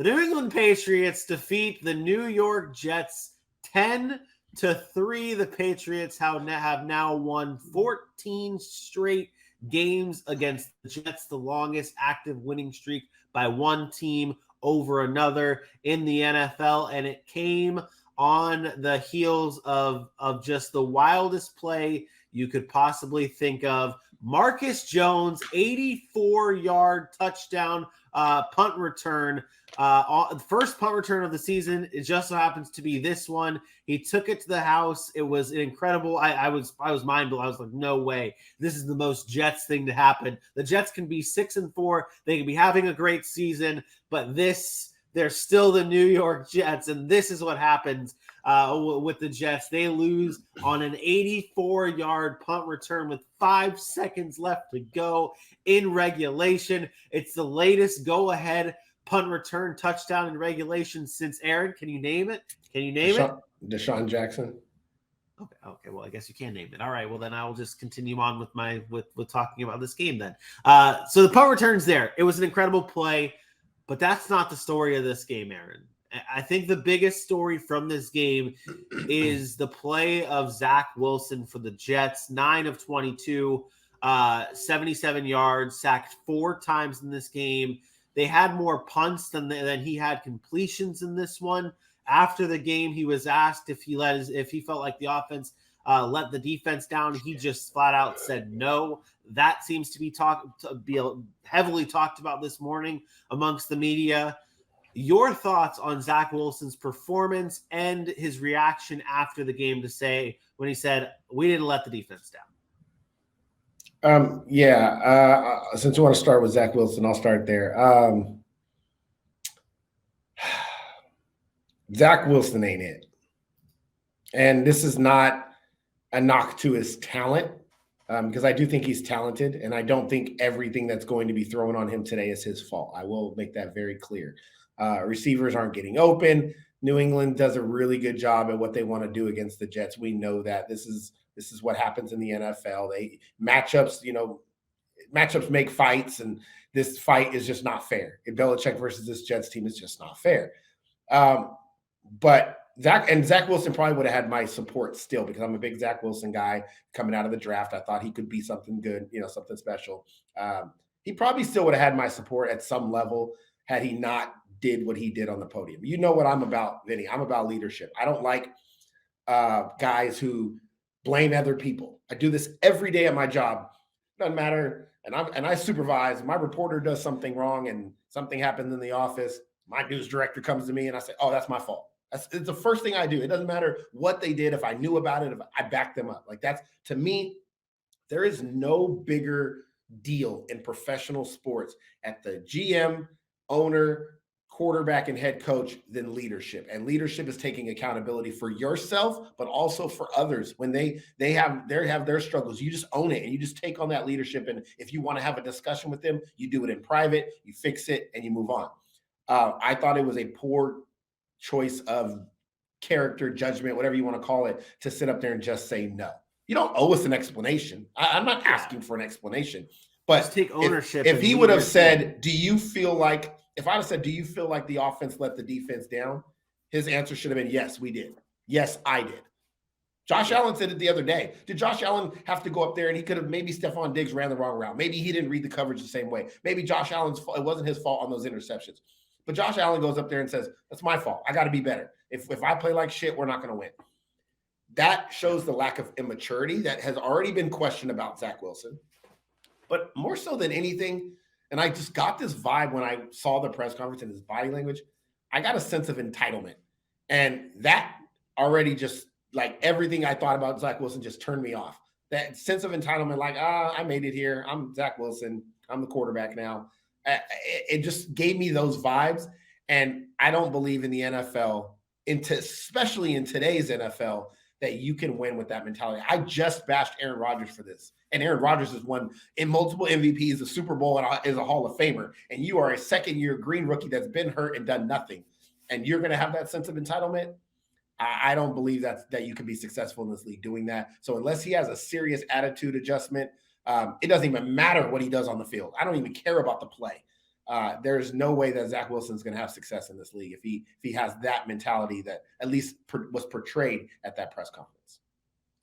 The New England Patriots defeat the New York Jets 10-3. The Patriots have now won 14 straight games against the Jets, the longest active winning streak by one team over another in the NFL. And it came on the heels of just the wildest play you could possibly think of. Marcus Jones, 84-yard touchdown punt return. First punt return of the season. It just so happens to be this one. He took it to the house. It was incredible. I was mind blown. I was like, no way. This is the most Jets thing to happen. The Jets can be 6-4. They can be having a great season, but they're still the New York Jets, and this is what happens with the Jets. They lose on an 84-yard punt return with 5 seconds left to go in regulation. It's the latest go-ahead punt return touchdown in regulation since, Aaron, can you name it? Deshaun Jackson. Okay. Well, I guess you can name it. All right. Well, then I will just continue on with talking about this game then. So the punt return's there. It was an incredible play, but that's not the story of this game, Aaron. I think the biggest story from this game is the play of Zach Wilson for the Jets. 9 of 22, 77 yards, sacked 4 times in this game. They had more punts than he had completions in this one. After the game, he was asked if he felt like the offense let the defense down. He just flat out said no. That seems to be heavily talked about this morning amongst the media. Your thoughts on Zach Wilson's performance and his reaction after the game when he said, we didn't let the defense down? Since you want to start with Zach Wilson, I'll start there. Zach Wilson ain't it. And this is not a knock to his talent, because I do think he's talented, and I don't think everything that's going to be thrown on him today is his fault. I will make that very clear. Receivers aren't getting open. New England does a really good job at what they want to do against the Jets. We know that. This is what happens in the NFL. Matchups make fights, and this fight is just not fair. Belichick versus this Jets team is just not fair. But Zach Wilson probably would have had my support still, because I'm a big Zach Wilson guy coming out of the draft. I thought he could be something good, something special. He probably still would have had my support at some level had he not did what he did on the podium. You know what I'm about, Vinny. I'm about leadership. I don't like guys who blame other people. I do this every day at my job. Doesn't matter. And I supervise. My reporter does something wrong and something happens in the office. My news director comes to me and I say, oh, that's my fault. It's the first thing I do. It doesn't matter what they did. If I knew about it, if I back them up. Like, that's, to me, there is no bigger deal in professional sports at the GM, owner, quarterback, and head coach than leadership. And leadership is taking accountability for yourself, but also for others. When they have their struggles, you just own it and you just take on that leadership. And if you want to have a discussion with them, you do it in private, you fix it, and you move on. I thought it was a poor choice of character, judgment, whatever you want to call it, to sit up there and just say no. You don't owe us an explanation. I'm not asking for an explanation. But just take ownership. If he would have said, do you feel like the offense let the defense down? His answer should have been, yes, we did. Yes, I did. Josh Allen said it the other day. Did Josh Allen have to go up there and he could have, maybe Stephon Diggs ran the wrong route. Maybe he didn't read the coverage the same way. Maybe Josh Allen's fault. It wasn't his fault on those interceptions. But Josh Allen goes up there and says, that's my fault. I got to be better. If I play like shit, we're not going to win. That shows the lack of immaturity that has already been questioned about Zach Wilson. But more so than anything, and I just got this vibe when I saw the press conference and his body language, I got a sense of entitlement. And that already just, like, everything I thought about Zach Wilson just turned me off. That sense of entitlement, like, I made it here. I'm Zach Wilson. I'm the quarterback now. It just gave me those vibes. And I don't believe in the NFL, especially in today's NFL, that you can win with that mentality. I just bashed Aaron Rodgers for this. And Aaron Rodgers has won in multiple MVPs, a Super Bowl, and is a Hall of Famer. And you are a second-year green rookie that's been hurt and done nothing. And you're going to have that sense of entitlement? I don't believe that you can be successful in this league doing that. So unless he has a serious attitude adjustment, it doesn't even matter what he does on the field. I don't even care about the play. there's no way that Zach Wilson's going to have success in this league if he has that mentality that at least was portrayed at that press conference.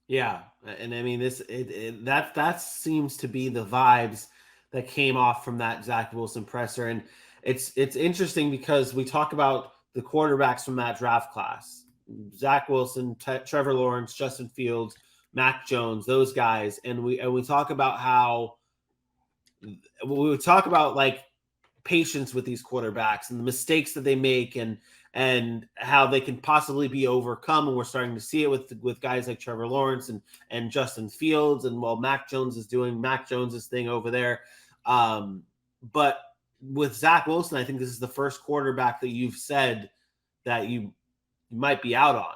Yeah, and I mean that seems to be the vibes that came off from that Zach Wilson presser, and it's interesting because we talk about the quarterbacks from that draft class: Zach Wilson, Trevor Lawrence, Justin Fields, Mac Jones, those guys, and we talk about how we would talk about like patience with these quarterbacks and the mistakes that they make and how they can possibly be overcome. And we're starting to see it with guys like Trevor Lawrence and Justin Fields. And while Mac Jones is doing Mac Jones's thing over there. But with Zach Wilson, I think this is the first quarterback that you've said that you might be out on.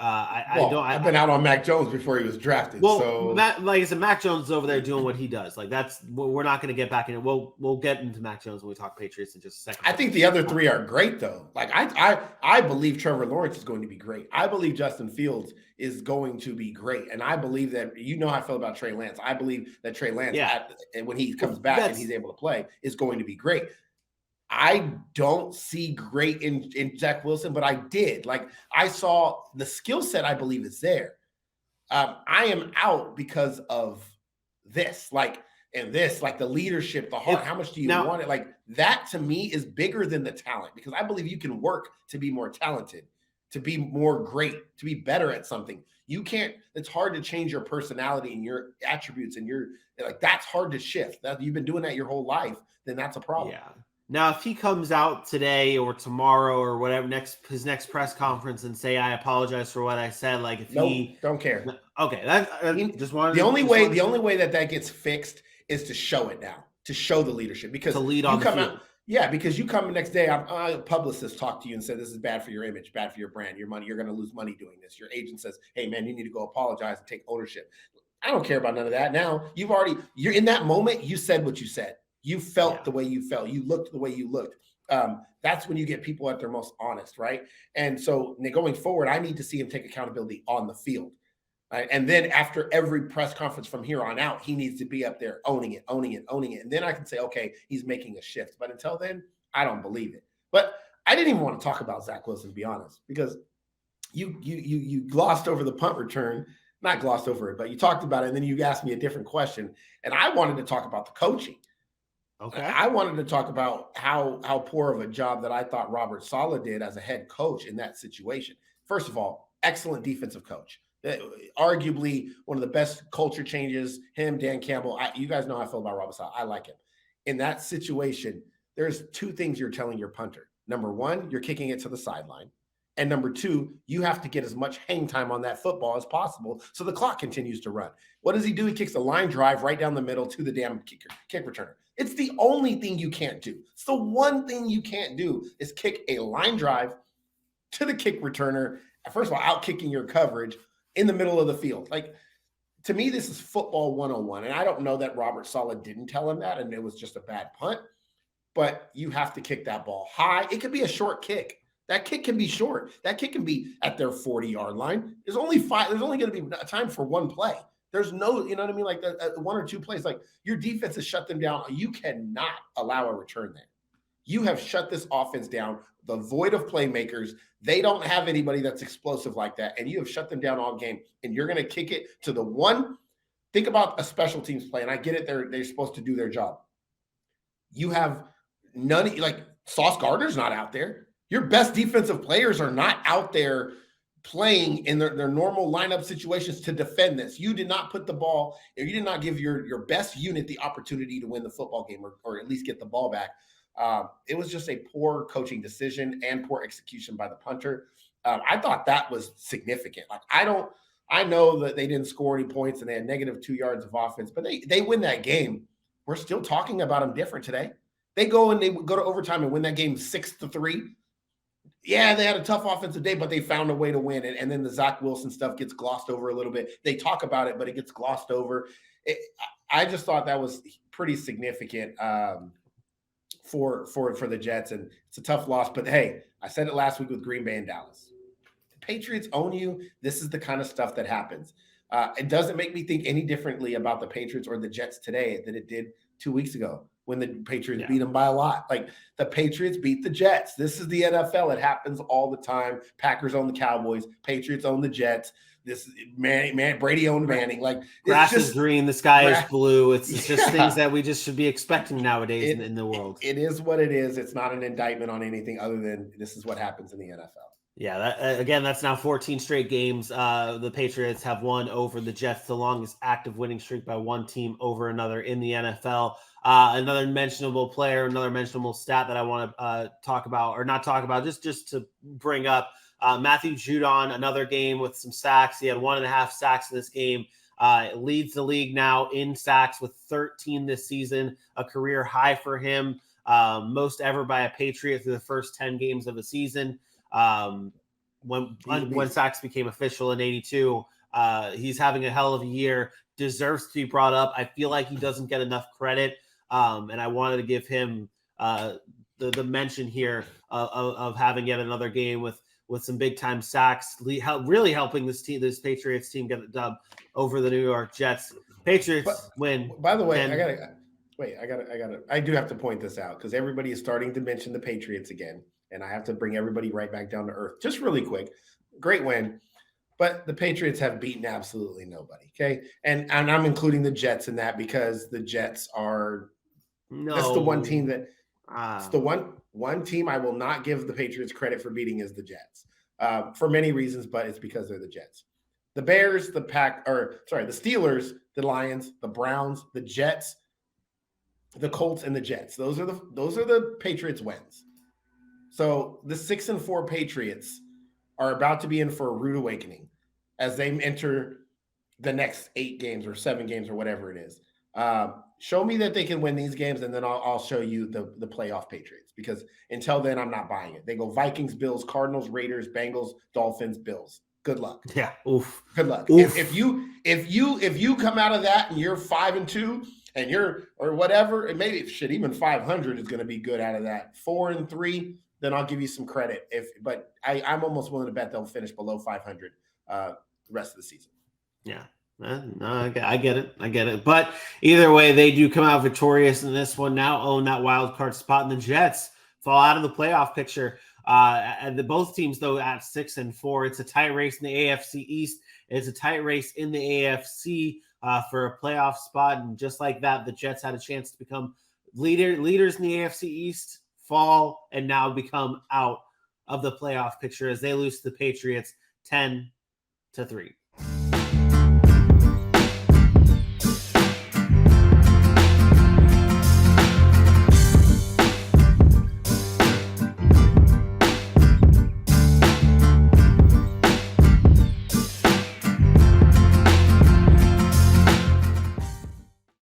I've been out on Mac Jones before he was drafted. Well, so like I said, Mac Jones is over there doing what he does. Like we're not going to get back in it. We'll get into Mac Jones when we talk Patriots in just a second. I think the other three are great though. Like I believe Trevor Lawrence is going to be great. I believe Justin Fields is going to be great, and I believe that how I feel about Trey Lance. I believe that Trey Lance, when he comes back and he's able to play, is going to be great. I don't see great in Zach Wilson, but I did. Like I saw the skill set, I believe is there. I am out because of this, like the leadership, the heart. How much do you want it? Like that to me is bigger than the talent, because I believe you can work to be more talented, to be more great, to be better at something. You can't, it's hard to change your personality and your attributes and that's hard to shift. That you've been doing that your whole life, then that's a problem. Yeah. Now, if he comes out today or tomorrow or whatever his next press conference and say I apologize for what I said, like if he don't care. Okay, the only way that gets fixed is to show it now, to show the leadership, because to lead on the field. Because you come the next day, a publicist talked to you and said, this is bad for your image, bad for your brand, your money, you're going to lose money doing this. Your agent says, hey man, you need to go apologize and take ownership. I don't care about none of that. Now you're in that moment. You said what you said. You felt the way you felt. You looked the way you looked. That's when you get people at their most honest, right? And so going forward, I need to see him take accountability on the field. Right? And then after every press conference from here on out, he needs to be up there owning it. And then I can say, okay, he's making a shift. But until then, I don't believe it. But I didn't even want to talk about Zach Wilson, to be honest, because you glossed over the punt return. Not glossed over it, but you talked about it, and then you asked me a different question. And I wanted to talk about the coaching. Okay. I wanted to talk about how poor of a job that I thought Robert Saleh did as a head coach in that situation. First of all, excellent defensive coach. Arguably one of the best culture changes. Him, Dan Campbell. You guys know how I feel about Robert Saleh. I like him. In that situation, there's two things you're telling your punter. Number one, you're kicking it to the sideline. And number two, you have to get as much hang time on that football as possible so the clock continues to run. What does he do? He kicks a line drive right down the middle to the damn kick returner. It's the only thing you can't do. It's the one thing you can't do is kick a line drive to the kick returner. First of all, out kicking your coverage in the middle of the field. Like, to me, this is football 101. And I don't know that Robert Saleh didn't tell him that and it was just a bad punt, but you have to kick that ball high. It could be a short kick. That kick can be short. That kick can be at their 40-yard line. There's only going to be time for one play. There's no, you know what I mean? Like one or two plays, like your defense has shut them down. You cannot allow a return there. You have shut this offense down. The void of playmakers. They don't have anybody that's explosive like that. And you have shut them down all game. And you're going to kick it to the one. Think about a special teams play. And I get it. They're supposed to do their job. You have none, like Sauce Gardner's not out there. Your best defensive players are not out there playing in their normal lineup situations to defend this. You did not put the ball, or you did not give your best unit the opportunity to win the football game or at least get the ball back. It was just a poor coaching decision and poor execution by the punter. I thought that was significant. Like I know that they didn't score any points and they had -2 yards of offense, but they win that game. We're still talking about them different today. They go to overtime and win that game 6-3. Yeah, they had a tough offensive day, but they found a way to win. And then the Zach Wilson stuff gets glossed over a little bit. They talk about it, but it gets glossed over. I just thought that was pretty significant for the Jets, and it's a tough loss. But hey, I said it last week with Green Bay and Dallas. The Patriots own you. This is the kind of stuff that happens. It doesn't make me think any differently about the Patriots or the Jets today than it did 2 weeks ago. when the Patriots beat them by a lot. Like the Patriots beat the Jets. This is the NFL. It happens all the time. Packers own the Cowboys. Patriots own the Jets. This Brady owned Manning. Like grass is green, the sky is blue. It's just things that we just should be expecting nowadays in the world. It is what it is. It's not an indictment on anything other than this is what happens in the NFL. Yeah, that's now 14 straight games. The Patriots have won over the Jets, the longest active winning streak by one team over another in the NFL. Another mentionable player, another mentionable stat that I want to talk about, or not talk about, just to bring up. Matthew Judon, another game with some sacks. He had 1.5 sacks in this game. Leads the league now in sacks with 13 this season, a career high for him, most ever by a Patriot through the first 10 games of the season. When sacks became official in 82, he's having a hell of a year, deserves to be brought up. I feel like he doesn't get enough credit, and I wanted to give him the mention here of having yet another game with some big time sacks, really helping this Patriots team get a dub over the New York Jets. Patriots win. By the way, I do have to point this out because everybody is starting to mention the Patriots again. And I have to bring everybody right back down to earth. Just really quick. Great win. But the Patriots have beaten absolutely nobody. Okay. And I'm including the Jets in that because the Jets are that's the one team that it's the one team I will not give the Patriots credit for beating is the Jets. For many reasons, but it's because they're the Jets. The Bears, the Steelers, the Lions, the Browns, the Jets, the Colts, and the Jets. Those are the Patriots wins. So the 6-4 Patriots are about to be in for a rude awakening as they enter the next 8 games or 7 games or whatever it is. Show me that they can win these games, and then I'll show you the playoff Patriots. Because until then, I'm not buying it. They go Vikings, Bills, Cardinals, Raiders, Bengals, Dolphins, Bills. Good luck. Yeah. Oof. Good luck. Oof. If you come out of that and you're 5-2 and you're or whatever, and maybe even 500 is going to be good out of that. 4-3. Then I'll give you some credit. But I'm almost willing to bet they'll finish below 500 the rest of the season. Yeah, no, I get it. But either way, they do come out victorious in this one. Now own that wild card spot, and the Jets fall out of the playoff picture. And both teams though at 6-4. It's a tight race in the AFC East. It's a tight race in the AFC for a playoff spot, and just like that, the Jets had a chance to become leaders in the AFC East. Fall and now become out of the playoff picture as they lose to the Patriots 10-3.